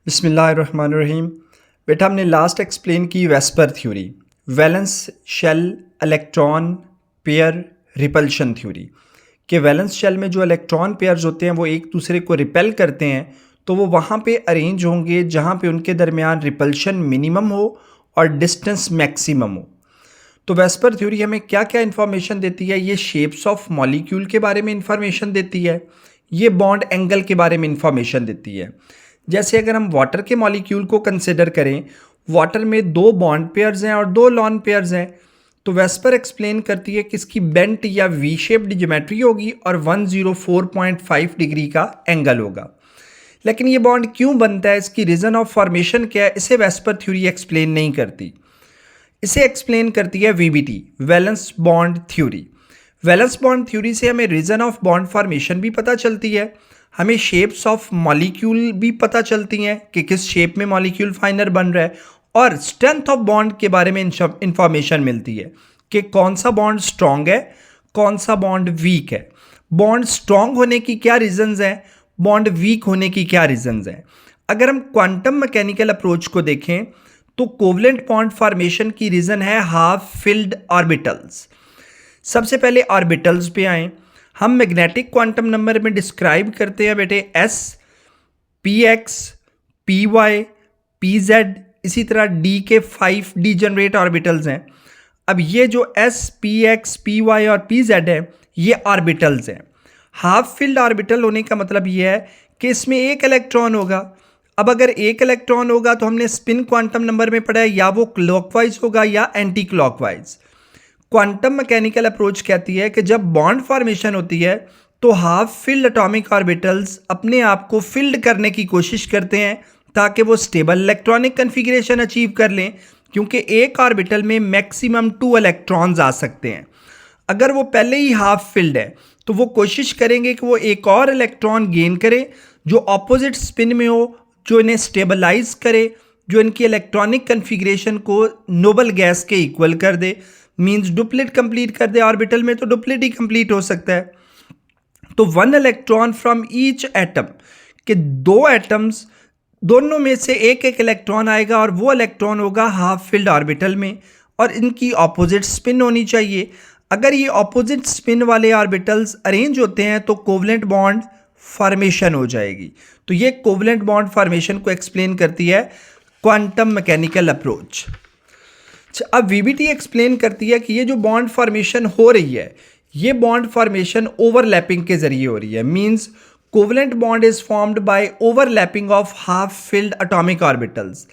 बिस्मिल्लाहिर्रहमानिर्रहीम। बेटा हमने लास्ट एक्सप्लेन की VSEPR theory, valence shell electron pair repulsion theory कि वैलेंस शेल में जो इलेक्ट्रॉन पेयर्स होते हैं वो एक दूसरे को रिपेल करते हैं तो वो वहाँ पे अरेंज होंगे जहाँ पे उनके दरमियान रिपल्शन मिनिमम हो और डिस्टेंस मैक्सिमम हो। तो वेस्पर थ्योरी हमें क्या क्या इन्फॉर्मेशन देती है? ये शेप्स ऑफ मॉलिक्यूल के बारे में इन्फॉर्मेशन देती है, ये बॉन्ड एंगल के बारे में इन्फॉर्मेशन देती है। जैसे अगर हम वाटर के मॉलिक्यूल को कंसिडर करें, वाटर में दो बॉन्ड पेयर्स हैं और दो लॉन पेयर्स हैं, तो वेस्पर एक्सप्लेन करती है कि इसकी बेंट या वी शेप्ड ज्योमेट्री होगी और 104.5 डिग्री का एंगल होगा। लेकिन ये बॉन्ड क्यों बनता है, इसकी रीज़न ऑफ फॉर्मेशन क्या है, इसे वेस्पर थ्योरी एक्सप्लेन नहीं करती। इसे एक्सप्लेन करती है VBT, valence bond theory. Valence bond theory से हमें रीज़न ऑफ बॉन्ड फॉर्मेशन भी पता चलती है, हमें शेप्स ऑफ मॉलिक्यूल भी पता चलती हैं कि किस शेप में मॉलिक्यूल फाइनर बन रहा है, और स्ट्रेंथ ऑफ बॉन्ड के बारे में इंफॉर्मेशन मिलती है कि कौन सा बॉन्ड स्ट्रॉन्ग है, कौन सा बॉन्ड वीक है, बॉन्ड स्ट्रॉन्ग होने की क्या रीजंस हैं, बॉन्ड वीक होने की क्या रीजंस हैं। अगर हम क्वांटम मैकेनिकल अप्रोच को देखें तो कोवलेंट बॉन्ड फॉर्मेशन की रीजन है हाफ फिल्ड ऑर्बिटल्स। सबसे पहले ऑर्बिटल्स पे आए, हम मैग्नेटिक क्वांटम नंबर में डिस्क्राइब करते हैं बेटे s, p x, p y, p z, इसी तरह डी के 5 डीजनरेट ऑर्बिटल्स हैं। अब ये जो s, p x, p y और पी जेड है, ये ऑर्बिटल्स हैं। हाफ फिल्ड ऑर्बिटल होने का मतलब ये है कि इसमें एक इलेक्ट्रॉन होगा। अब अगर एक इलेक्ट्रॉन होगा तो हमने स्पिन क्वांटम नंबर में पढ़ा है, या वो क्लॉकवाइज होगा या anti clockwise. Quantum mechanical approach कहती है कि जब बॉन्ड फॉर्मेशन होती है तो हाफ फिल्ड एटॉमिक ऑर्बिटल्स अपने आप को फिल्ड करने की कोशिश करते हैं ताकि वो स्टेबल इलेक्ट्रॉनिक कन्फिग्रेशन अचीव कर लें, क्योंकि एक ऑर्बिटल में मैक्सिमम 2 इलेक्ट्रॉन्स आ सकते हैं। अगर वो पहले ही हाफ फिल्ड है तो वो कोशिश करेंगे कि वो एक और इलेक्ट्रॉन गेन करे जो ऑपोजिट स्पिन में हो, जो इन्हें स्टेबलाइज करे, जो इनकी इलेक्ट्रॉनिक कन्फिग्रेशन को नोबल गैस के इक्वल कर दे, मींस डुप्लेट कंप्लीट कर दे। ऑर्बिटल में तो डुप्लेट ही कंप्लीट हो सकता है। तो 1 इलेक्ट्रॉन फ्रॉम ईच एटम, के दो एटम्स दोनों में से एक एक इलेक्ट्रॉन आएगा और वो इलेक्ट्रॉन होगा हाफ फिल्ड ऑर्बिटल में, और इनकी ऑपोजिट स्पिन होनी चाहिए। अगर ये ऑपोजिट स्पिन वाले ऑर्बिटल्स अरेंज होते हैं तो कोवलेंट बॉन्ड फॉर्मेशन हो जाएगी। तो ये कोवलेंट बॉन्ड फॉर्मेशन को एक्सप्लेन करती है क्वांटम मैकेनिकल अप्रोच। अब वीबीटी एक्सप्लेन करती है कि ये जो बॉन्ड फॉर्मेशन हो रही है, ये बॉन्ड फॉर्मेशन ओवरलैपिंग के जरिए हो रही है। Means covalent bond is formed by overlapping of half filled atomic orbitals,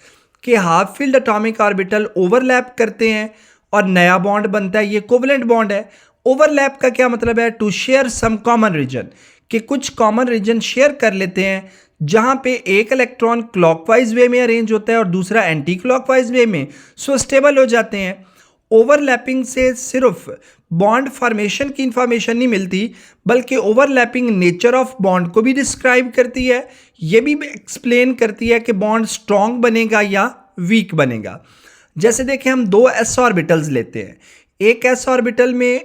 कि half filled atomic orbital overlap करते हैं और नया बॉन्ड बनता है, ये कोवलेंट बॉन्ड है। ओवरलैप का क्या मतलब है? To share some common region, कि कुछ कॉमन रीजन शेयर कर लेते हैं जहां पे एक इलेक्ट्रॉन क्लॉकवाइज वे में अरेंज होता है और दूसरा एंटी क्लॉकवाइज वे में, सो स्टेबल हो जाते हैं। ओवरलैपिंग से सिर्फ बॉन्ड फॉर्मेशन की इंफॉर्मेशन नहीं मिलती, बल्कि ओवरलैपिंग नेचर ऑफ बॉन्ड को भी डिस्क्राइब करती है। ये भी एक्सप्लेन करती है कि बॉन्ड स्ट्रॉन्ग बनेगा या वीक बनेगा। जैसे देखें, हम दो एस ऑर्बिटल्स लेते हैं, एक एस ऑर्बिटल में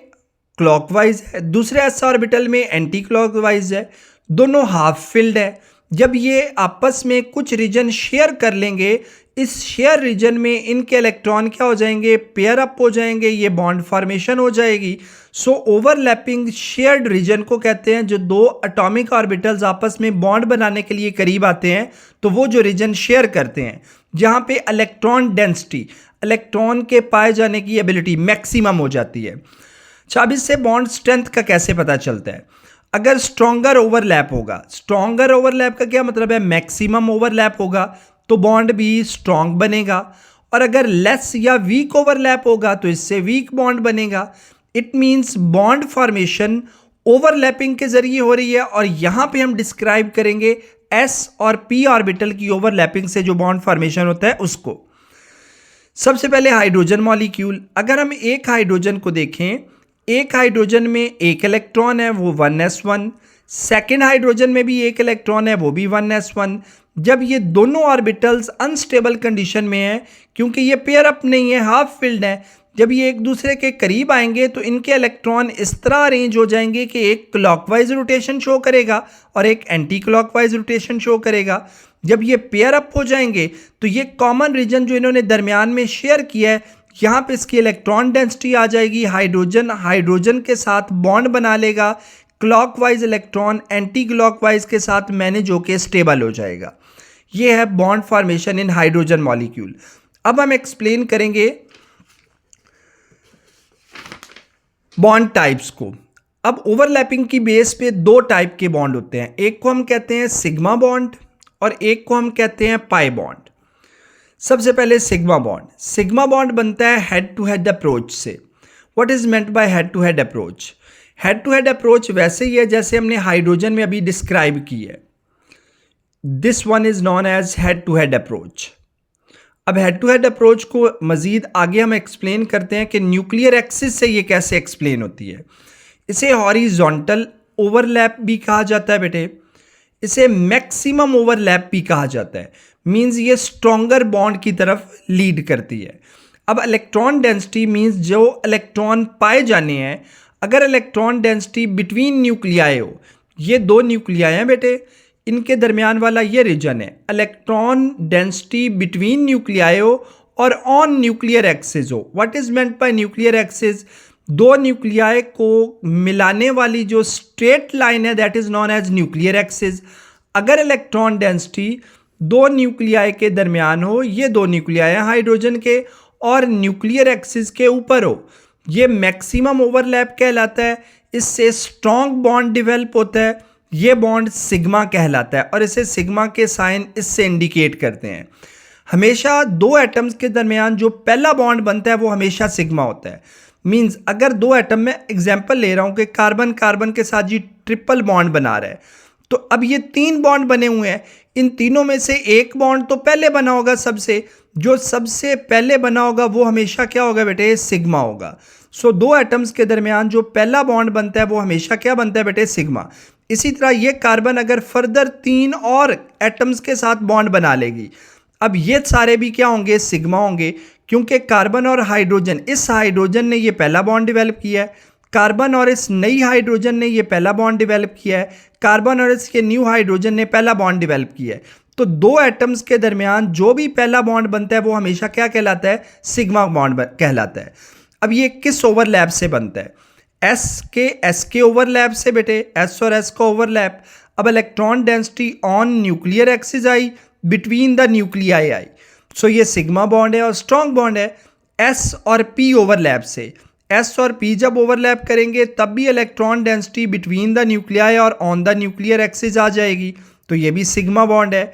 क्लॉकवाइज है, दूसरे एस ऑर्बिटल में एंटी क्लॉकवाइज है, दोनों हाफ फिल्ड है। जब ये आपस में कुछ रीजन शेयर कर लेंगे, इस शेयर रीजन में इनके इलेक्ट्रॉन क्या हो जाएंगे? पेयर अप हो जाएंगे, ये बॉन्ड फॉर्मेशन हो जाएगी। सो ओवरलैपिंग शेयर्ड रीजन को कहते हैं। जो दो एटॉमिक ऑर्बिटल्स आपस में बॉन्ड बनाने के लिए करीब आते हैं तो वो जो रीजन शेयर करते हैं, जहाँ पे इलेक्ट्रॉन डेंसिटी, इलेक्ट्रॉन के पाए जाने की एबिलिटी मैक्सिमम हो जाती है। अच्छा, अब इससे बॉन्ड स्ट्रेंथ का कैसे पता चलता है? अगर स्ट्रॉन्गर ओवरलैप होगा, स्ट्रॉन्गर ओवरलैप का क्या मतलब है? मैक्सिमम ओवरलैप होगा तो बॉन्ड भी स्ट्रॉन्ग बनेगा, और अगर लेस या वीक ओवरलैप होगा तो इससे वीक बॉन्ड बनेगा। It means bond formation overlapping के जरिए हो रही है, और यहां पे हम डिस्क्राइब करेंगे एस और पी ऑर्बिटल की ओवरलैपिंग से जो बॉन्ड फॉर्मेशन होता है उसको। सबसे पहले हाइड्रोजन मॉलिक्यूल, अगर हम एक हाइड्रोजन को देखें, एक हाइड्रोजन में एक इलेक्ट्रॉन है, वो 1s1, सेकेंड हाइड्रोजन में भी एक इलेक्ट्रॉन है, वो भी 1s1। जब ये दोनों ऑर्बिटल्स अनस्टेबल कंडीशन में है, क्योंकि ये पेयर अप नहीं है, हाफ फिल्ड है, जब ये एक दूसरे के करीब आएंगे तो इनके इलेक्ट्रॉन इस तरह अरेंज हो जाएंगे कि एक क्लॉकवाइज रोटेशन शो करेगा और एक एंटी क्लॉकवाइज रोटेशन शो करेगा। जब ये पेयर अप हो जाएंगे तो ये कॉमन रीजन जो इन्होंने दरमियान में शेयर किया है, यहाँ पे इसकी इलेक्ट्रॉन डेंसिटी आ जाएगी, हाइड्रोजन हाइड्रोजन के साथ बॉन्ड बना लेगा, क्लॉकवाइज इलेक्ट्रॉन एंटी क्लॉकवाइज के साथ मैनेज होके स्टेबल हो जाएगा। ये है बॉन्ड फॉर्मेशन इन हाइड्रोजन मॉलिक्यूल। अब हम एक्सप्लेन करेंगे बॉन्ड टाइप्स को। अब ओवरलैपिंग की बेस पे दो टाइप के बॉन्ड होते हैं, एक को हम कहते हैं सिग्मा बॉन्ड और एक को हम कहते हैं पाई बॉन्ड। सबसे पहले सिग्मा बॉन्ड। सिग्मा बॉन्ड बनता है हेड टू हेड अप्रोच से। What is meant by head to head approach? Head to head approach वैसे ही है जैसे हमने हाइड्रोजन में अभी डिस्क्राइब की है। This one is known as head to head approach. अब हेड टू हेड अप्रोच को मजीद आगे हम एक्सप्लेन करते हैं कि न्यूक्लियर एक्सिस से ये कैसे एक्सप्लेन होती है। इसे हॉरिजॉन्टल ओवरलैप भी कहा जाता है बेटे, इसे मैक्सिमम ओवरलैप भी कहा जाता है। मींस ये स्ट्रॉन्गर बॉन्ड की तरफ लीड करती है। अब इलेक्ट्रॉन डेंसिटी मींस जो इलेक्ट्रॉन पाए जाने हैं, अगर इलेक्ट्रॉन डेंसिटी बिटवीन न्यूक्लियाई हो, ये दो न्यूक्लियाई हैं बेटे, इनके दरमियान वाला ये रीजन है, इलेक्ट्रॉन डेंसिटी बिटवीन न्यूक्लियाई हो और ऑन न्यूक्लियर एक्सिस हो। What is meant by nuclear axis? दो न्यूक्लियाई को मिलाने वाली जो स्ट्रेट लाइन है that is known as nuclear axis. अगर इलेक्ट्रॉन डेंसिटी दो न्यूक्लियाई के दरमियान हो, ये दो न्यूक्लियाई हैं हाइड्रोजन के, और न्यूक्लियर एक्सिस के ऊपर हो, ये मैक्सिमम ओवरलैप कहलाता है। इससे स्ट्रॉन्ग बॉन्ड डिवेल्प होता है, ये बॉन्ड सिग्मा कहलाता है और इसे सिग्मा के साइन इससे इंडिकेट करते हैं। हमेशा दो एटम्स के दरमियान जो पहला बॉन्ड बनता है वो हमेशा सिग्मा होता है। मींस अगर दो एटम में एग्जांपल ले रहा हूं कि कार्बन कार्बन के साथ जी ट्रिपल बॉन्ड बना रहा है, तो अब ये तीन बॉन्ड बने हुए हैं, इन तीनों में से एक बॉन्ड तो पहले बना होगा, सबसे जो सबसे पहले बना होगा वो हमेशा क्या होगा बेटे? सिग्मा होगा। सो दो एटम्स के दरमियान जो पहला बॉन्ड बनता है वो हमेशा क्या बनता है बेटे? सिग्मा। इसी तरह ये कार्बन अगर फर्दर तीन और एटम्स के साथ बॉन्ड बना लेगी, अब ये सारे भी क्या होंगे? सिग्मा होंगे, क्योंकि कार्बन और हाइड्रोजन, इस हाइड्रोजन ने ये पहला बॉन्ड डेवलप किया है, कार्बन और इस नई हाइड्रोजन ने ये पहला बॉन्ड डेवलप किया है, कार्बन और इसके न्यू हाइड्रोजन ने पहला बॉन्ड डेवलप किया है। तो दो एटम्स के दरमियान जो भी पहला बॉन्ड बनता है वो हमेशा क्या कहलाता है? सिग्मा बॉन्ड कहलाता है। अब ये किस ओवरलैप से बनता है? एस के ओवरलैप से बेटे, एस और एस का ओवरलैप। अब electron density on nuclear axis आई, बिटवीन द न्यूक्लियाई आई, सो ये सिग्मा बॉन्ड है और स्ट्रॉन्ग बॉन्ड है। एस और पी ओवरलैप से, एस और पी जब ओवरलैप करेंगे तब भी electron density between the nuclei और ऑन द न्यूक्लियर एक्सिस आ जाएगी, तो ये भी सिग्मा बॉन्ड है।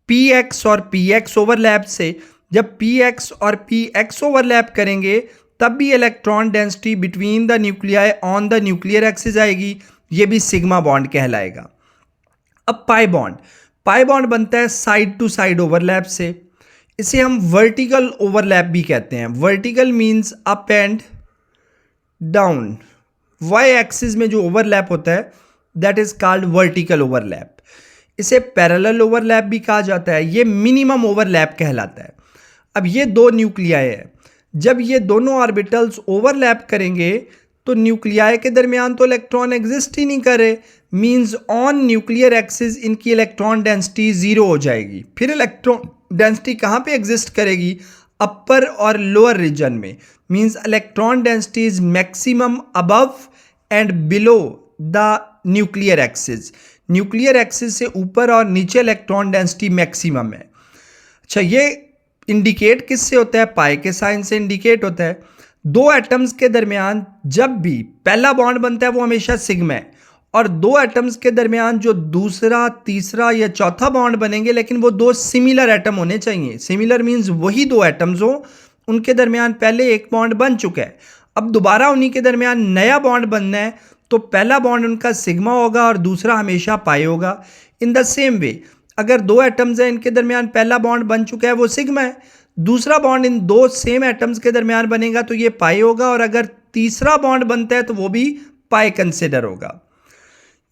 पी एक्स और पी एक्स ओवरलैप से, जब पी एक्स और पी एक्स ओवरलैप करेंगे तब भी electron density between the nuclei on the nuclear axis आएगी, ये भी सिग्मा बॉन्ड कहलाएगा। अब पाई बॉन्ड, पाई बॉन्ड बनता है साइड टू साइड ओवरलैप से। इसे हम वर्टिकल ओवरलैप भी कहते हैं। Vertical means up and down, Y axis में जो ओवरलैप होता है that is called vertical overlap. इसे पैरेलल ओवरलैप भी कहा जाता है, ये मिनिमम ओवरलैप कहलाता है। अब ये दो न्यूक्लियाई है, जब ये दोनों ऑर्बिटल्स ओवरलैप करेंगे तो न्यूक्लियाई के दरमियान तो इलेक्ट्रॉन एग्जिस्ट ही नहीं करे, मींस ऑन न्यूक्लियर एक्सिस इनकी इलेक्ट्रॉन डेंसिटी जीरो हो जाएगी। फिर इलेक्ट्रॉन डेंसिटी कहाँ पे एग्जिस्ट करेगी? अपर और लोअर रीजन में। Means electron density is maximum above and below the nuclear axis. Nuclear axis से ऊपर और नीचे इलेक्ट्रॉन डेंसिटी मैक्सिमम है। अच्छा, ये इंडिकेट किससे होता है? पाई के साइन से इंडिकेट होता है। दो एटम्स के दरमियान जब भी पहला बॉन्ड बनता है वो हमेशा सिग्मा है, और दो एटम्स के दरमियान जो दूसरा, तीसरा या चौथा बॉन्ड बनेंगे, लेकिन वो दो सिमिलर एटम होने चाहिए। सिमिलर मींस वही दो एटम्स हो, उनके दरमियान पहले एक बॉन्ड बन चुका है, अब दोबारा उन्हीं के दरमियान नया बॉन्ड बनना है, तो पहला बॉन्ड उनका सिग्मा होगा और दूसरा हमेशा पाई होगा। इन द सेम वे अगर दो एटम्स हैं, इनके दरमियान पहला बॉन्ड बन चुका है वो सिग्मा है, दूसरा बॉन्ड इन दो सेम एटम्स के दरमियान बनेगा तो ये पाई होगा, और अगर तीसरा बॉन्ड बनता है तो वो भी पाई कंसिडर होगा।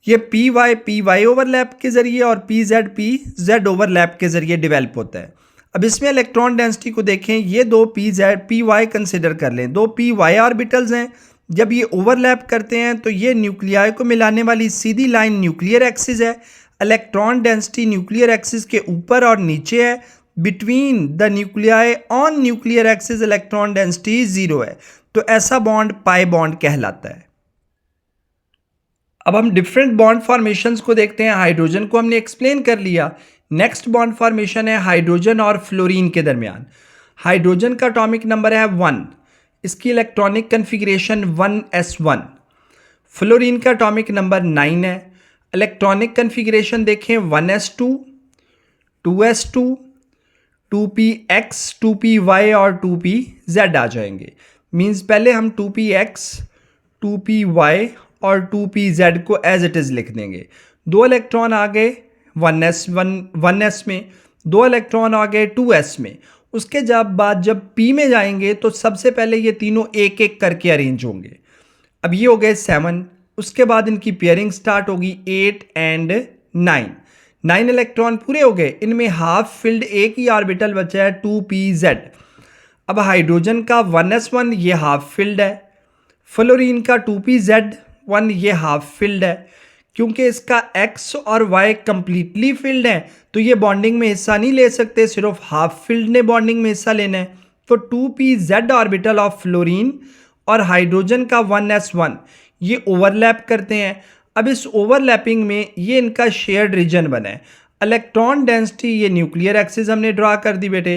ये पी वाई ओवरलैप के जरिए और पी जेड ओवरलैप के जरिए डेवलप होता है। अब इसमें इलेक्ट्रॉन डेंसिटी को देखें, ये दो पी वाई कंसिडर कर लें, दो पी वाई ऑर्बिटल्स हैं, जब ये ओवरलैप करते हैं तो ये न्यूक्लियाई को मिलाने वाली सीधी लाइन न्यूक्लियर एक्सिस है। इलेक्ट्रॉन डेंसिटी न्यूक्लियर एक्सिस के ऊपर और नीचे है, between the nuclei on nuclear axis electron density 0 है, तो ऐसा बॉन्ड पाई बॉन्ड कहलाता है। अब हम डिफरेंट बॉन्ड फॉर्मेशंस को देखते हैं। हाइड्रोजन को हमने एक्सप्लेन कर लिया। नेक्स्ट बॉन्ड फॉर्मेशन है हाइड्रोजन और फ्लोरीन के दरमियान। हाइड्रोजन का एटॉमिक नंबर है 1, इसकी इलेक्ट्रॉनिक कन्फिग्रेशन 1s1। फ्लोरीन का एटॉमिक नंबर 9 है, इलेक्ट्रॉनिक कन्फिग्रेशन देखें 1s2, 2s2, 2px, 2py और 2pz आ जाएंगे। मींस पहले हम 2px, 2py और 2pz को एज इट इज़ लिख देंगे। 2 इलेक्ट्रॉन आ गए 1s में, 2 इलेक्ट्रॉन आ गए 2s में। उसके जब p में जाएंगे तो सबसे पहले ये तीनों एक एक करके अरेंज होंगे। अब ये हो गए 7, उसके बाद इनकी पेयरिंग स्टार्ट होगी 8 एंड 9। 9 इलेक्ट्रॉन पूरे हो गए, इनमें हाफ फिल्ड एक ही ऑर्बिटल बचा है 2pz। अब हाइड्रोजन का 1s1 ये हाफ फिल्ड है, फ्लोरीन का 2pz1 ये हाफ फिल्ड है। क्योंकि इसका x और y कंप्लीटली फिल्ड है तो ये बॉन्डिंग में हिस्सा नहीं ले सकते, सिर्फ हाफ फिल्ड ने बॉन्डिंग में हिस्सा लेना है। तो 2pz ऑर्बिटल ऑफ फ्लोरीन और हाइड्रोजन का 1s1 ये ओवरलैप करते हैं। अब इस ओवरलैपिंग में ये इनका शेयर्ड रीजन बना है। इलेक्ट्रॉन डेंसिटी ये न्यूक्लियर एक्सिस हमने ड्रा कर दी बेटे।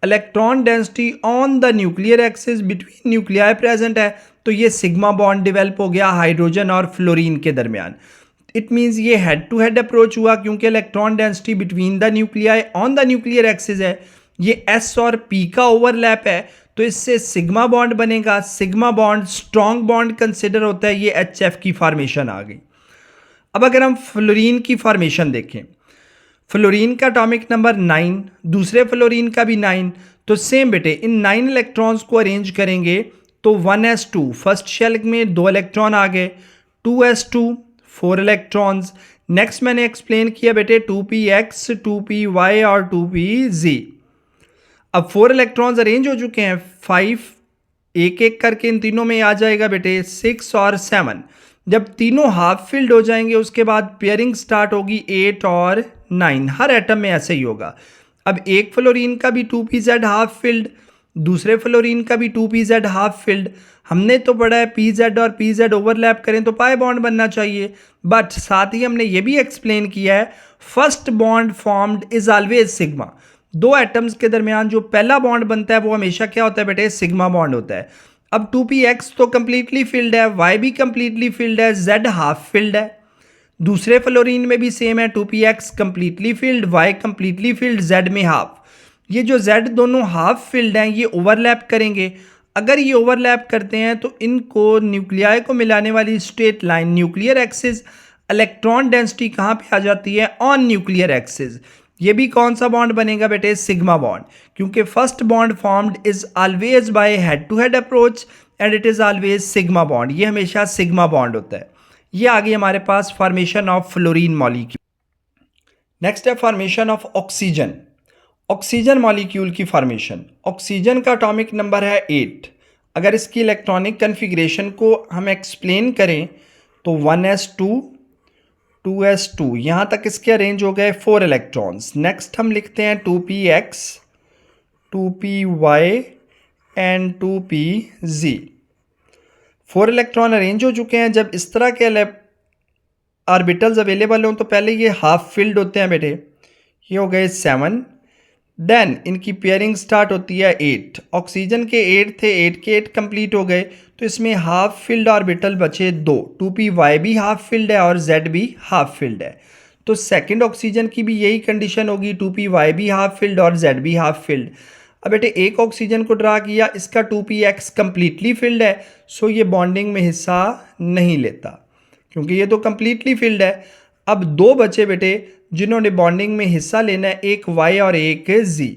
Electron density on the nuclear axis between nuclei present है, तो ये सिग्मा बॉन्ड डेवलप हो गया हाइड्रोजन और फ्लोरीन के दरमियान। इट मीन्स ये हेड टू हेड अप्रोच हुआ, क्योंकि electron density between the nuclei on the nuclear axis है। ये S और P का ओवरलैप है, तो इससे सिग्मा बॉन्ड बनेगा। Sigma bond strong bond consider होता है। ये HF की फॉर्मेशन आ गई। अब अगर हम फ्लोरीन की फॉर्मेशन देखें, फ्लोरीन का एटॉमिक नंबर 9, दूसरे फ्लोरीन का भी 9, तो सेम बेटे इन 9 इलेक्ट्रॉन्स को अरेंज करेंगे तो 1s2 फर्स्ट शेल में 2 इलेक्ट्रॉन आ गए, 2s2 4 इलेक्ट्रॉन्स। नेक्स्ट मैंने एक्सप्लेन किया बेटे 2px, 2py और 2pz। अब 4 इलेक्ट्रॉन्स अरेंज हो चुके हैं, 5 एक एक करके इन तीनों में आ जाएगा बेटे 6 और 7। जब तीनों हाफ फिल्ड हो जाएंगे उसके बाद पेयरिंग स्टार्ट होगी 8 और 9। हर एटम में ऐसे ही होगा। अब एक फ्लोरीन का भी 2pz हाफ फिल्ड, दूसरे फ्लोरीन का भी 2pz हाफ फिल्ड। हमने तो पढ़ा है pz और pz ओवरलैप करें तो पाई बॉन्ड बनना चाहिए, बट साथ ही हमने ये भी एक्सप्लेन किया है first bond formed is always sigma. दो एटम्स के दरमियान जो पहला बॉन्ड बनता है वो हमेशा क्या होता है बेटे, सिग्मा बॉन्ड होता है। अब 2px तो कंप्लीटली फिल्ड है, y भी कंप्लीटली फिल्ड है, z हाफ फिल्ड है। दूसरे फ्लोरीन में भी सेम है, 2px completely filled, y completely filled, z में हाफ। ये जो z दोनों हाफ फिल्ड हैं ये ओवरलैप करेंगे। अगर ये ओवरलैप करते हैं तो इनको न्यूक्लियाई को मिलाने वाली straight line nuclear axis, electron density कहाँ पे आ जाती है, ऑन न्यूक्लियर एक्सिस। ये भी कौन सा बॉन्ड बनेगा बेटे, सिग्मा बॉन्ड, क्योंकि first bond formed is always by head to head approach and it is always sigma bond. ये हमेशा सिग्मा बॉन्ड होता है। ये आ गई हमारे पास formation of fluorine molecule. Next है formation of oxygen. Oxygen molecule की फॉर्मेशन। ऑक्सीजन का एटॉमिक नंबर है 8। अगर इसकी इलेक्ट्रॉनिक कन्फिग्रेशन को हम एक्सप्लेन करें तो 1s2, 2s2 यहाँ तक इसके अरेंज हो गए 4 इलेक्ट्रॉन्स। नेक्स्ट हम लिखते हैं 2px, 2py and 2pz। 4 electron arrange हो चुके हैं। जब इस तरह के ऑर्बिटल्स अवेलेबल हों तो पहले ये हाफ फिल्ड होते हैं बेटे। ये हो गए 7, देन इनकी पेयरिंग स्टार्ट होती है 8। ऑक्सीजन के 8 थे, 8 के 8 कंप्लीट हो गए, तो इसमें हाफ फिल्ड ऑर्बिटल बचे 2। 2py भी हाफ फिल्ड है और z भी हाफ फिल्ड है। तो सेकंड ऑक्सीजन की भी यही कंडीशन होगी, 2py भी हाफ फिल्ड और z भी हाफ फिल्ड। अब बेटे एक ऑक्सीजन को ड्रा किया, इसका 2px कंप्लीटली फिल्ड है, सो ये बॉन्डिंग में हिस्सा नहीं लेता क्योंकि ये तो कंप्लीटली फिल्ड है। अब 2 बचे बेटे जिन्होंने बॉन्डिंग में हिस्सा लेना है, एक y और एक z।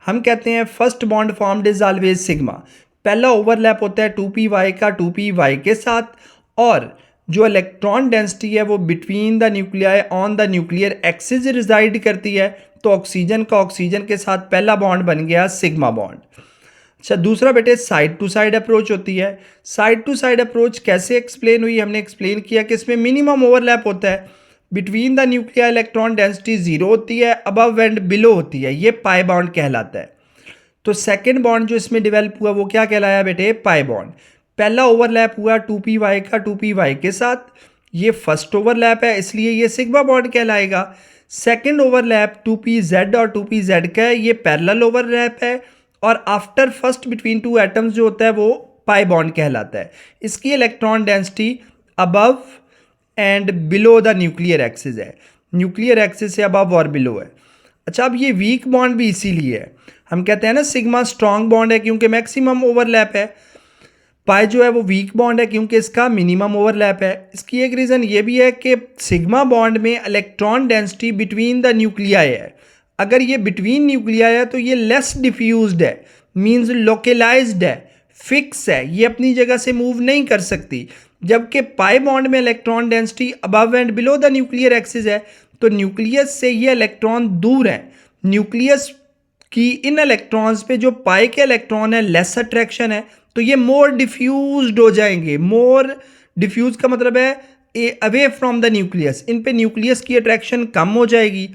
हम कहते हैं first bond formed is always sigma. पहला ओवरलैप होता है 2py का 2py के साथ, और जो इलेक्ट्रॉन डेंसिटी है वो between the nuclei on the nuclear axis reside करती है। तो ऑक्सीजन का ऑक्सीजन के साथ पहला बॉन्ड बन गया सिग्मा बॉन्ड। अच्छा, दूसरा बेटे साइड टू साइड अप्रोच होती है। साइड टू साइड अप्रोच कैसे एक्सप्लेन हुई, हमने एक्सप्लेन किया कि इसमें मिनिमम ओवरलैप होता है। Between the nuclear electron density 0 होती है, अबव एंड बिलो होती है, ये पाई बॉन्ड कहलाता है। तो सेकेंड बॉन्ड जो इसमें डेवलप हुआ वो क्या कहलाया बेटे, पाई बॉन्ड। पहला ओवरलैप हुआ 2py का 2py के साथ, ये फर्स्ट ओवरलैप है इसलिए ये सिग्मा बॉन्ड कहलाएगा। सेकेंड ओवरलैप 2pz और 2pz का है, ये पैरेलल ओवरलैप है, और after first between two atoms जो होता है वो पाई बॉन्ड कहलाता है। इसकी electron density above and below the nuclear axis है, न्यूक्लियर एक्सिस से अबव और बिलो है। अच्छा, अब ये वीक बॉन्ड भी इसीलिए है, हम कहते हैं ना सिग्मा स्ट्रॉन्ग बॉन्ड है क्योंकि मैक्सिमम ओवरलैप है, पाई जो है वो वीक बॉन्ड है क्योंकि इसका मिनिमम ओवरलैप है। इसकी एक रीज़न ये भी है कि सिग्मा बॉन्ड में electron density between the nuclei है, अगर ये बिटवीन न्यूक्लियाई है तो ये लेस डिफ्यूज्ड है, मींस लोकलाइज्ड है, फिक्स है, ये अपनी जगह से मूव नहीं कर सकती। जबकि पाई बॉन्ड में electron density above and below the nuclear axis है, तो न्यूक्लियस से ये इलेक्ट्रॉन दूर है, न्यूक्लियस की इन इलेक्ट्रॉन्स पे जो पाई के इलेक्ट्रॉन है लेस अट्रैक्शन है, तो ये मोर डिफ्यूज्ड हो जाएंगे। मोर डिफ्यूज का मतलब है अवे फ्रॉम द न्यूक्लियस, इन पे न्यूक्लियस की अट्रैक्शन कम हो जाएगी,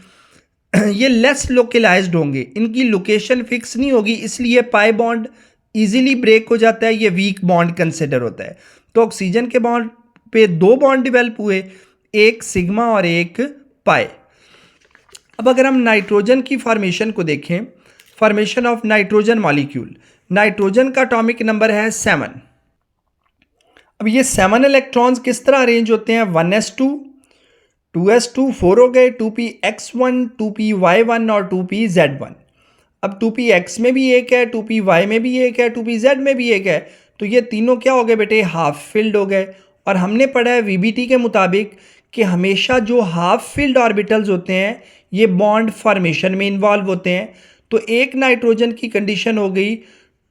ये लेस लोकलाइज्ड होंगे, इनकी लोकेशन फिक्स नहीं होगी, इसलिए पाई बॉन्ड इजीली ब्रेक हो जाता है, ये वीक बॉन्ड कंसिडर होता है। तो ऑक्सीजन के बॉन्ड पे दो बॉन्ड डेवलप हुए, एक सिग्मा और एक पाई। अब अगर हम नाइट्रोजन की फॉर्मेशन को देखें, formation of nitrogen molecule, nitrogen का एटॉमिक नंबर है 7। अब ये 7 इलेक्ट्रॉन्स किस तरह अरेंज होते हैं, 1s2 2s2 4 हो गए, 2px1 2py1 और 2pz1। अब 2px में भी एक है, 2py में भी एक है, 2pz में भी एक है, तो ये तीनों क्या हो गए बेटे, हाफ फिल्ड हो गए। और हमने पढ़ा है वीबीटी के मुताबिक कि हमेशा जो हाफ फिल्ड ऑर्बिटल्स होते हैं ये बॉन्ड फॉर्मेशन में इन्वॉल्व होते हैं। तो एक नाइट्रोजन की कंडीशन हो गई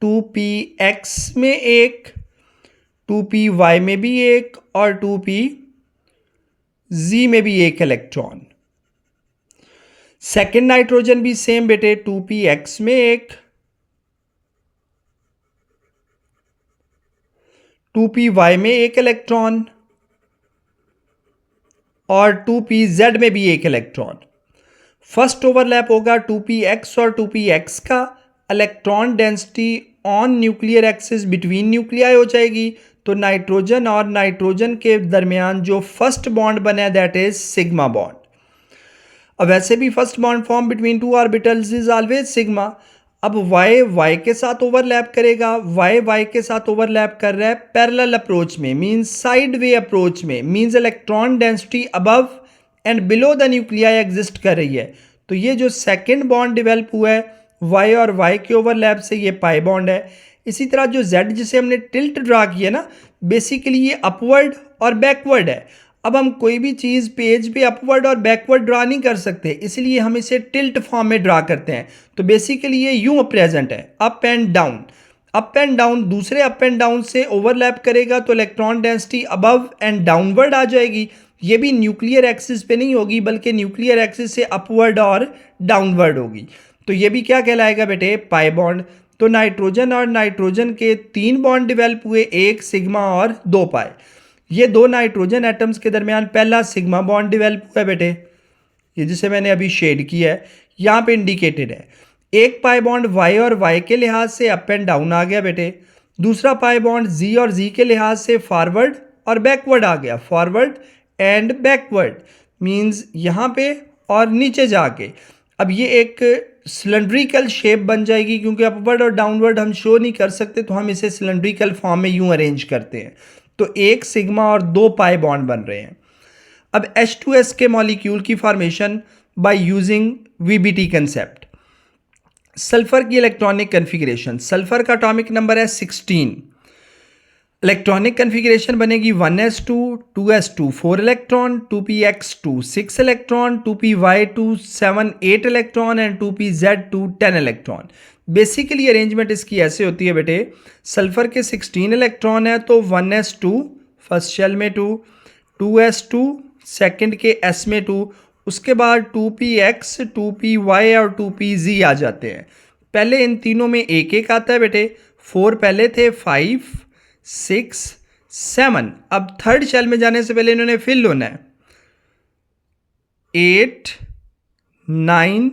2px में एक, 2py में भी एक और 2pz में भी एक इलेक्ट्रॉन। सेकेंड नाइट्रोजन भी सेम बेटे, 2px में एक, 2py में एक इलेक्ट्रॉन और 2pz में भी एक इलेक्ट्रॉन। फर्स्ट ओवरलैप होगा 2px और 2px का, electron density on nuclear axis between nuclei हो जाएगी, तो नाइट्रोजन और नाइट्रोजन के दरमियान जो फर्स्ट बॉन्ड बना है दैट इज सिग्मा बॉन्ड। अब वैसे भी first bond form between two orbitals is always sigma. अब y के साथ ओवरलैप करेगा, y के साथ ओवरलैप कर रहा है पैरेलल अप्रोच में, मींस साइड वे अप्रोच में, means electron density above and below the nuclei exist कर रही है। तो ये जो सेकेंड बॉन्ड डेवलप हुआ है y और y के ओवरलैप से, ये पाई बॉन्ड है। इसी तरह जो z जिसे हमने टिल्ट ड्रा किया ना, बेसिकली ये अपवर्ड और बैकवर्ड है। अब हम कोई भी चीज़ पेज पे अपवर्ड और बैकवर्ड ड्रा नहीं कर सकते, इसलिए हम इसे टिल्ट फॉर्म में ड्रा करते हैं। तो बेसिकली ये यूं प्रेजेंट है, up and down, up and down, दूसरे अप एंड डाउन से ओवरलैप करेगा तो electron density above and downward आ जाएगी। ये भी न्यूक्लियर एक्सिस पे नहीं होगी बल्कि न्यूक्लियर एक्सिस से अपवर्ड और डाउनवर्ड होगी। तो ये भी क्या कहलाएगा बेटे, पाई बॉन्ड। तो नाइट्रोजन और नाइट्रोजन के 3 बॉन्ड डेवलप हुए, एक सिग्मा और 2 पाई। ये दो नाइट्रोजन एटम्स के दरमियान पहला सिग्मा बॉन्ड डेवलप हुआ है बेटे, ये जिसे मैंने अभी शेड किया है, यहाँ पे इंडिकेटेड है। एक पाई बॉन्ड y और y के लिहाज से अप एंड डाउन आ गया बेटे, दूसरा पाई बॉन्ड z और z के लिहाज से फॉरवर्ड और बैकवर्ड आ गया, फॉरवर्ड एंड बैकवर्ड, मींस यहाँ पे और नीचे जाके। अब ये एक सिलेंड्रिकल शेप बन जाएगी, क्योंकि अपवर्ड और डाउनवर्ड हम शो नहीं कर सकते तो हम इसे सिलेंड्रिकल फॉर्म में यूं अरेंज करते हैं। तो एक सिग्मा और 2 पाई बॉन्ड बन रहे हैं। अब H2S के मॉलिक्यूल की formation by using VBT concept. Sulphur की इलेक्ट्रॉनिक कन्फिग्रेशन, सल्फर का एटॉमिक नंबर है 16, इलेक्ट्रॉनिक कन्फिग्रेशन बनेगी 1s2 2s2 4 electron, 2px2 6 electron, 2py2 7 8 electron and 2pz2 10 electron. Basically arrangement इसकी ऐसे होती है बेटे, सल्फर के 16 इलेक्ट्रॉन है तो 1s2 फर्स्ट शेल में 2, 2s2 सेकंड के s में 2, उसके बाद 2px 2py और 2pz आ जाते हैं। पहले इन तीनों में एक एक आता है बेटे, 4 पहले थे, 5 6 7। अब थर्ड शेल में जाने से पहले इन्होंने फिल होना है, 8, 9,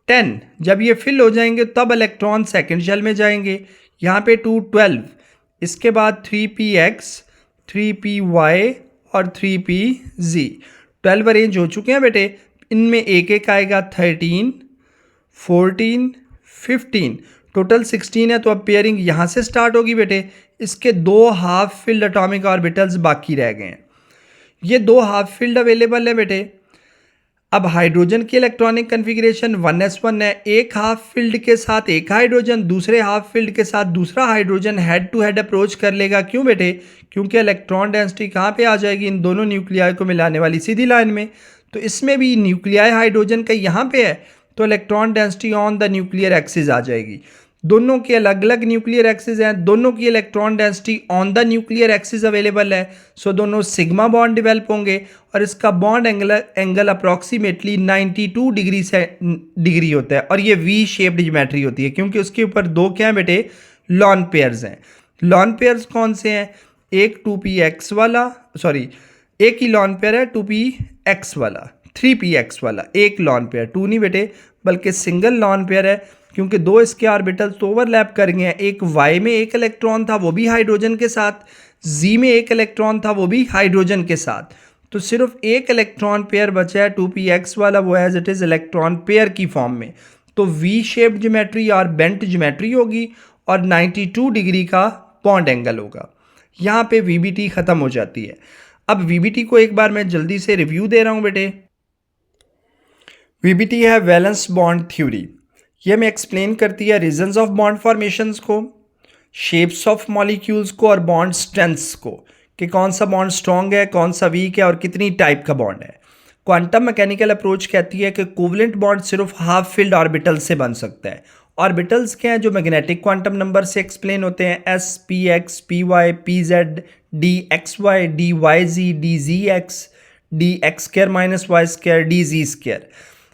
10। जब ये फिल हो जाएंगे तब इलेक्ट्रॉन सेकेंड शेल में जाएंगे। यहाँ पे 2, 12। इसके बाद 3px, 3py और 3pz। 12 अरेंज हो चुके हैं बेटे। इनमें एक एक आएगा 13, 14, 15, टोटल 16 है। तो अब पेयरिंग यहाँ से स्टार्ट होगी बेटे। इसके 2 हाफ फिल्ड एटॉमिक ऑर्बिटल्स बाकी रह गए हैं। ये 2 हाफ फील्ड अवेलेबल है बेटे। अब हाइड्रोजन की इलेक्ट्रॉनिक कन्फिग्रेशन 1s1 है। एक हाफ फील्ड के साथ एक हाइड्रोजन, दूसरे हाफ फील्ड के साथ दूसरा hydrogen head to head approach कर लेगा। क्यों बेटे? क्योंकि इलेक्ट्रॉन डेंसिटी कहाँ पे आ जाएगी? इन दोनों न्यूक्लियाई को मिलाने वाली सीधी लाइन में। तो इसमें भी न्यूक्लियाई हाइड्रोजन का यहाँ पे है, तो electron density on the nuclear axis आ जाएगी। दोनों के अलग अलग न्यूक्लियर एक्सिस हैं, दोनों की electron density on the nuclear axis available है। सो दोनों सिग्मा बॉन्ड डेवलप होंगे और इसका बॉन्ड एंगल अप्रॉक्सीमेटली 92 डिग्री होता है। और ये वी शेप्ड ज्योमेट्री होती है क्योंकि उसके ऊपर 2 क्या है बेटे? लॉन पेयर्स हैं। लॉन पेयर्स कौन से हैं? एक 2px वाला, सॉरी एक ही लॉन पेयर है 2px वाला, 3px वाला एक लॉन पेयर, 2 नहीं बेटे बल्कि सिंगल लॉन पेयर है क्योंकि 2 इसके ऑर्बिटल्स तो ओवरलैप कर गए हैं। एक y में एक इलेक्ट्रॉन था वो भी हाइड्रोजन के साथ, z में एक इलेक्ट्रॉन था वो भी हाइड्रोजन के साथ। तो सिर्फ एक इलेक्ट्रॉन पेयर बचा है 2px वाला, वो as it is electron pair की फॉर्म में। तो वी शेप्ड ज्योमेट्री और बेंट ज्योमेट्री होगी और 92 डिग्री का बॉन्ड एंगल होगा। यहाँ पे VBT ख़त्म हो जाती है। अब VBT को एक बार मैं जल्दी से रिव्यू दे रहा हूँ बेटे। VBT है वैलेंस बॉन्ड थ्योरी। ये हमें एक्सप्लेन करती है रीजंस ऑफ बॉन्ड फॉर्मेशंस को, शेप्स ऑफ मॉलिक्यूल्स को और बॉन्ड स्ट्रेंथ्स को, कि कौन सा बॉन्ड स्ट्रॉन्ग है, कौन सा वीक है और कितनी टाइप का बॉन्ड है। क्वांटम मैकेनिकल अप्रोच कहती है कि कोवलेंट बॉन्ड सिर्फ हाफ फिल्ड ऑर्बिटल से बन सकता है। ऑर्बिटल्स क्या हैं? जो मैग्नेटिक क्वांटम नंबर से एक्सप्लेन होते हैं, s, px, py, pz, dxy, dyz, dzx, dx square minus Y square, dz square.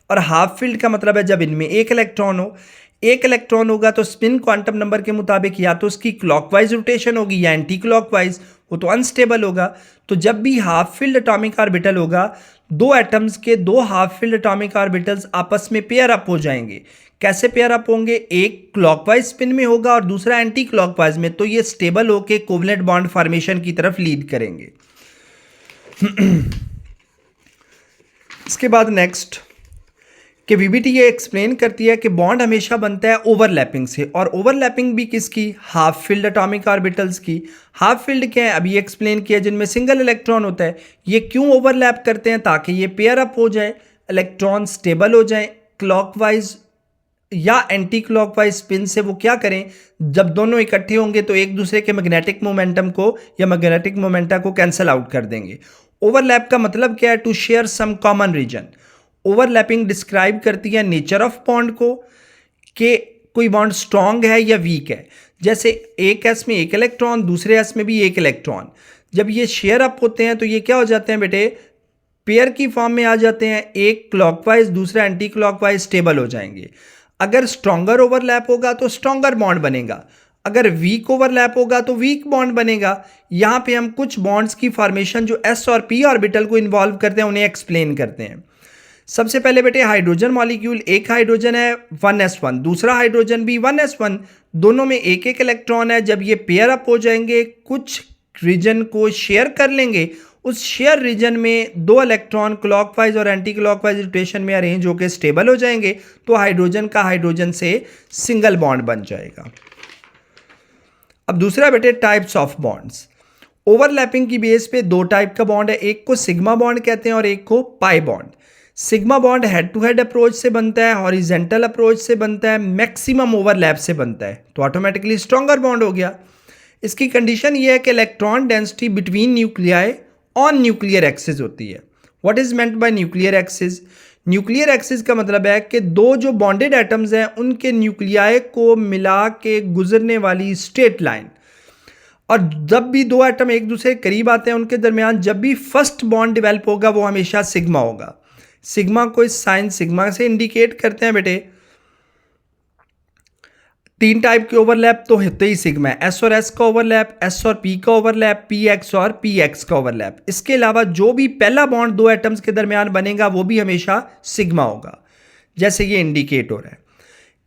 और हाफ फील्ड का मतलब है जब इनमें एक इलेक्ट्रॉन हो। एक इलेक्ट्रॉन होगा तो स्पिन क्वांटम नंबर के मुताबिक या तो उसकी क्लॉकवाइज रोटेशन होगी या एंटी क्लॉकवाइज, वो तो अनस्टेबल होगा। तो जब भी हाफ फील्ड एटॉमिक ऑर्बिटल होगा, 2 एटम्स के 2 हाफ फील्ड एटॉमिक ऑर्बिटल्स आपस में पेयर अप हो जाएंगे। कैसे पेयर अप होंगे? एक क्लॉकवाइज स्पिन में होगा और दूसरा एंटी क्लॉकवाइज में। तो ये स्टेबल होकर कोवलेंट बॉन्ड फॉर्मेशन की तरफ लीड करेंगे। इसके बाद नेक्स्ट कि VBT ये एक्सप्लेन करती है कि बॉन्ड हमेशा बनता है ओवरलैपिंग से, और ओवरलैपिंग भी किसकी? हाफ फील्ड एटॉमिक ऑर्बिटल्स की। हाफ फील्ड क्या है? अभी एक्सप्लेन किया, जिनमें सिंगल इलेक्ट्रॉन होता है। ये क्यों ओवरलैप करते हैं? ताकि ये पेयर अप हो जाए, इलेक्ट्रॉन स्टेबल हो जाए। क्लॉकवाइज या एंटी क्लॉकवाइज स्पिन से वो क्या करें? जब दोनों इकट्ठे होंगे तो एक दूसरे के मैग्नेटिक मोमेंटम को या मैग्नेटिक मोमेंटा को कैंसिल आउट कर देंगे। ओवरलैप का मतलब क्या है? To share some common region. Overlapping describe करती है नेचर ऑफ बॉन्ड को, कि कोई बॉन्ड स्ट्रॉन्ग है या वीक है। जैसे एक एस में एक इलेक्ट्रॉन, दूसरे एस में भी एक इलेक्ट्रॉन, जब ये शेयर अप होते हैं तो ये क्या हो जाते हैं बेटे? पेयर की फॉर्म में आ जाते हैं। एक क्लॉकवाइज दूसरा एंटी क्लॉकवाइज स्टेबल हो जाएंगे। अगर स्ट्रॉन्गर ओवरलैप होगा तो स्ट्रॉन्गर बॉन्ड बनेगा, अगर वीक ओवरलैप होगा तो वीक बॉन्ड बनेगा। यहाँ पे हम कुछ बॉन्ड्स की फॉर्मेशन जो s और p ऑर्बिटल को इन्वॉल्व करते हैं उन्हें एक्सप्लेन करते हैं। सबसे पहले बेटे हाइड्रोजन मॉलिक्यूल, एक हाइड्रोजन है 1s1, दूसरा हाइड्रोजन भी 1s1, दोनों में एक एक इलेक्ट्रॉन है। जब ये पेयर अप हो जाएंगे, कुछ रीजन को शेयर कर लेंगे, उस शेयर रीजन में 2 इलेक्ट्रॉन क्लॉकवाइज और एंटी क्लॉकवाइज रोटेशन में अरेंज होकर स्टेबल हो जाएंगे, तो हाइड्रोजन का हाइड्रोजन से सिंगल बॉन्ड बन जाएगा। अब दूसरा बेटे टाइप्स ऑफ बॉन्ड्स। ओवरलैपिंग की बेस पे 2 टाइप का बॉन्ड है, एक को सिग्मा बॉन्ड कहते हैं और एक को pi bond. Sigma bond head to head approach से बनता है, हॉरिजेंटल अप्रोच से बनता है, मैक्सिमम ओवरलैप से बनता है, तो ऑटोमेटिकली स्ट्रॉन्गर बॉन्ड हो गया। इसकी कंडीशन ये है कि electron density between nuclei on nuclear axis होती है। What is meant by nuclear axis? Nuclear axis का मतलब है कि 2 जो बॉन्डेड एटम्स हैं उनके न्यूक्लियाई को मिला के गुजरने वाली स्ट्रेट लाइन। और जब भी 2 एटम एक दूसरे के करीब आते हैं उनके दरमियान जब भी फर्स्ट बॉन्ड डेवलप होगा वो हमेशा सिग्मा होगा। सिग्मा को इस साइन सिग्मा से इंडिकेट करते हैं बेटे। तीन टाइप के ओवरलैप तो होते ही सिग्मा है, एस और एस का ओवरलैप, एस और पी का ओवरलैप, पी एक्स और पी एक्स का ओवरलैप। इसके अलावा जो भी पहला बॉन्ड दो एटम्स के दरमियान बनेगा वो भी हमेशा सिग्मा होगा, जैसे ये इंडिकेट हो रहा है।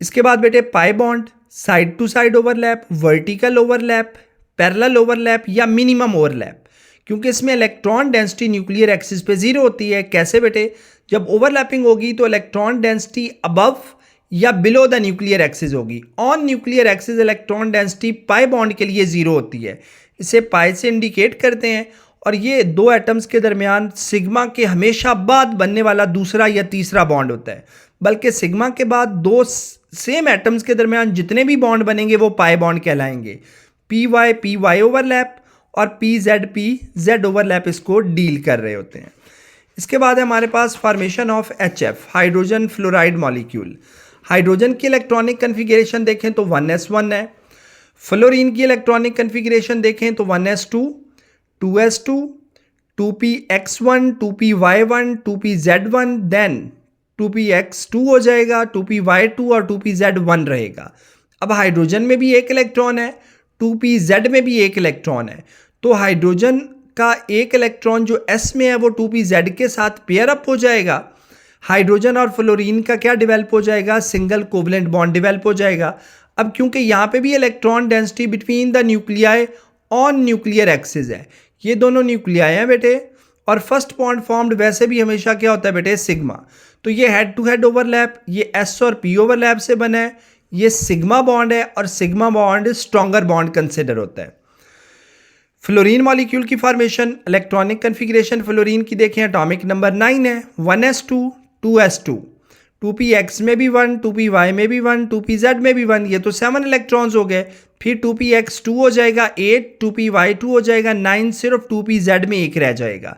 इसके बाद बेटे pi bond, side to side overlap, vertical overlap, parallel overlap या मिनिमम ओवरलैप, क्योंकि इसमें इलेक्ट्रॉन डेंसिटी न्यूक्लियर एक्सिस पे जीरो होती है। कैसे बेटे? जब ओवरलैपिंग होगी तो इलेक्ट्रॉन डेंसिटी अबव या बिलो द न्यूक्लियर एक्सिस होगी। On nuclear axis electron density pi bond के लिए जीरो होती है, इसे पाई से इंडिकेट करते हैं। और ये दो एटम्स के दरमियान सिग्मा के हमेशा बाद बनने वाला दूसरा या तीसरा बॉन्ड होता है, बल्कि सिग्मा के बाद दो सेम एटम्स के दरमियान जितने भी बॉन्ड बनेंगे वो पाई बॉन्ड कहलाएंगे। पी वाई ओवरलैप और पी जेड ओवरलैप इसको डील कर रहे होते हैं। इसके बाद है हमारे पास formation of HF, hydrogen fluoride molecule. Hydrogen की इलेक्ट्रॉनिक कन्फिग्रेशन देखें तो 1s1 है। फ्लोरीन की इलेक्ट्रॉनिक कन्फिग्रेशन देखें तो 1s2, 2s2, 2px1, 2py1, 2pz1, then 2px2 हो जाएगा, 2py2 और 2pz1 रहेगा। अब हाइड्रोजन में भी एक इलेक्ट्रॉन है, 2pz में भी एक इलेक्ट्रॉन है, तो हाइड्रोजन का एक इलेक्ट्रॉन जो s में है वो 2pz के साथ पेयर अप हो जाएगा। हाइड्रोजन और फ्लोरीन का क्या डेवलप हो जाएगा? सिंगल कोवलेंट बॉन्ड डेवलप हो जाएगा। अब क्योंकि यहाँ पे भी electron density between the nuclei on nuclear axis है, ये दोनों न्यूक्लियाई हैं बेटे, और फर्स्ट बॉन्ड फॉर्म्ड वैसे भी हमेशा क्या होता है बेटे? सिग्मा। तो ये हेड टू हेड ओवरलैप, ये एस और पी ओवरलैप से बना है, ये सिग्मा बॉन्ड है और sigma bond stronger bond consider होता है। फ्लोरीन मॉलिक्यूल की फॉर्मेशन, इलेक्ट्रॉनिक कन्फिग्रेशन फ्लोरीन की देखें, एटॉमिक नंबर 9 है, 1s2, 2s2, 2px में भी 1, 2py में भी 1, 2pz में भी 1, ये तो 7 इलेक्ट्रॉन्स हो गए। फिर 2px2 हो जाएगा 8, 2py2 हो जाएगा 9, सिर्फ 2pz में एक रह जाएगा।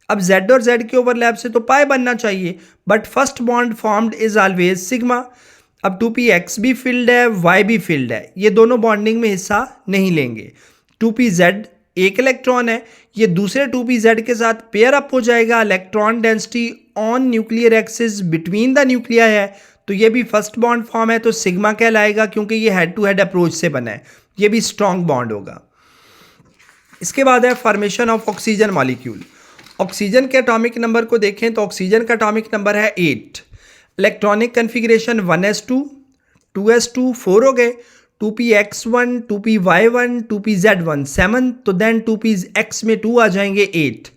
अब z और z के ओवरलैप से तो पाई बनना चाहिए, but first bond formed is always sigma. अब 2px भी फिल्ड है, y भी फिल्ड है, ये दोनों बॉन्डिंग में हिस्सा नहीं लेंगे। 2pz एक इलेक्ट्रॉन है, ये दूसरे 2pz के साथ पेयर अप हो जाएगा। Electron density on nuclear axis between the nuclei है, तो ये भी फर्स्ट बॉन्ड फॉर्म है, तो सिग्मा कहलाएगा, क्योंकि ये हेड टू हेड अप्रोच से बना है, ये भी स्ट्रॉन्ग बॉन्ड होगा। इसके बाद है formation of oxygen molecule. Oxygen के एटॉमिक नंबर को देखें तो ऑक्सीजन का एटॉमिक नंबर है 8। इलेक्ट्रॉनिक कन्फिग्रेशन 1s2, 2s2, 4 हो गए, 2px1, 2py1, 2pz1, 7, तो देन 2px में 2 आ जाएंगे 8।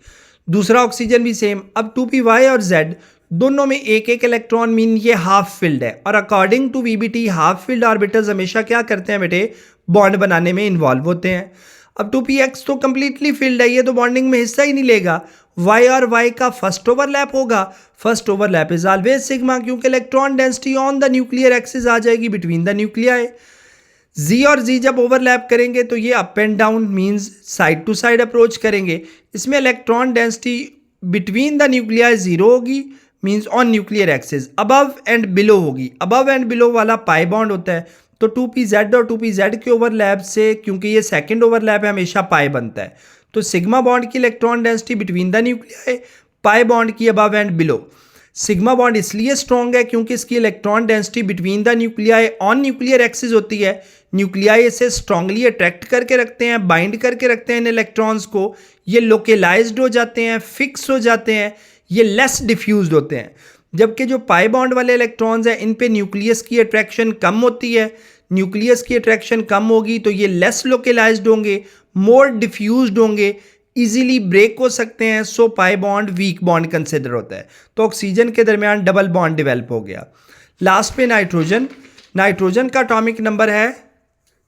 दूसरा ऑक्सीजन भी सेम। अब 2py और z दोनों में एक एक इलेक्ट्रॉन, मीन ये हाफ फिल्ड है, और according to VBT half filled orbitals हमेशा क्या करते हैं बेटे? बॉन्ड बनाने में इन्वॉल्व होते हैं। अब 2px तो कंप्लीटली फिल्ड है, ये तो बॉन्डिंग में हिस्सा ही नहीं लेगा। y और y का फर्स्ट ओवरलैप होगा, first overlap is always sigma, क्योंकि electron density on the nuclear axis आ जाएगी बिटवीन द न्यूक्लियाई। Z और Z जब ओवरलैप करेंगे तो ये up and down means side to side approach करेंगे। इसमें electron density between the nuclei zero होगी, means on nuclear axis. Above and below होगी, अबव एंड बिलो वाला पाई बॉन्ड होता है, तो 2pz और 2pz के ओवरलैप से, क्योंकि ये सेकंड ओवरलैप है, हमेशा पाई बनता है। तो सिग्मा बॉन्ड की electron density between the nuclei, pi bond की above and below. Sigma bond इसलिए स्ट्रॉन्ग है क्योंकि इसकी electron density between the nuclei on nuclear axis होती है। न्यूक्लियाई इसे स्ट्रांगली अट्रैक्ट करके रखते हैं, बाइंड करके रखते हैं इन इलेक्ट्रॉन्स को। ये लोकेलाइज्ड हो जाते हैं, फिक्स हो जाते हैं, ये लेस डिफ्यूज्ड होते हैं। जबकि जो पाई बॉन्ड वाले इलेक्ट्रॉन्स हैं इन पे न्यूक्लियस की अट्रैक्शन कम होती है। न्यूक्लियस की अट्रैक्शन कम होगी तो ये लेस लोकेलाइज्ड होंगे, मोर डिफ्यूज्ड होंगे, इजीली ब्रेक हो सकते हैं। So pi bond weak bond consider होता है। तो ऑक्सीजन के दरमियान डबल बॉन्ड डेवलप हो गया। लास्ट पे नाइट्रोजन। नाइट्रोजन का एटॉमिक नंबर है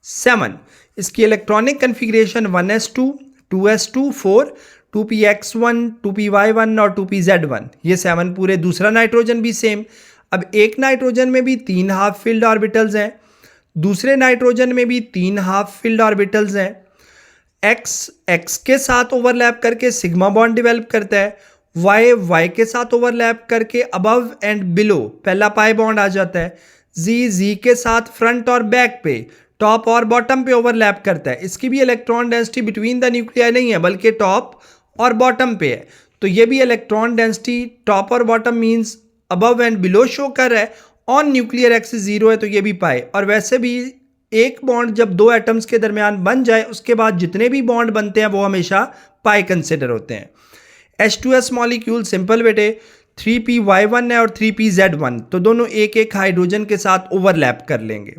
7। इसकी electronic configuration 1s2, 2s2, 4, 2px1, 2py1 और 2pz1, ये 7 पूरे। दूसरा नाइट्रोजन भी सेम। अब एक नाइट्रोजन में भी 3 हाफ फील्ड ऑर्बिटल्स हैं, दूसरे नाइट्रोजन में भी 3 हाफ फील्ड ऑर्बिटल्स हैं। x के साथ ओवरलैप करके सिग्मा बॉन्ड डेवलप करता है, y के साथ ओवरलैप करके अबव एंड बिलो पहला पाई बॉन्ड आ जाता है। z के साथ फ्रंट और बैक पे, टॉप और बॉटम पे ओवरलैप करता है। इसकी भी electron density between the nuclei नहीं है, बल्कि टॉप और बॉटम पे है। तो ये भी इलेक्ट्रॉन डेंसिटी टॉप और bottom means above and below show कर रहा है। ऑन न्यूक्लियर एक्सिस जीरो है, तो ये भी पाए। और वैसे भी एक बॉन्ड जब दो एटम्स के दरमियान बन जाए उसके बाद जितने भी बॉन्ड बनते हैं वो हमेशा पाई कंसिडर होते हैं। H2S मॉलिक्यूल सिंपल बेटे 3p Y1 है और 3p Z1, तो दोनों एक एक हाइड्रोजन के साथ ओवरलैप कर लेंगे।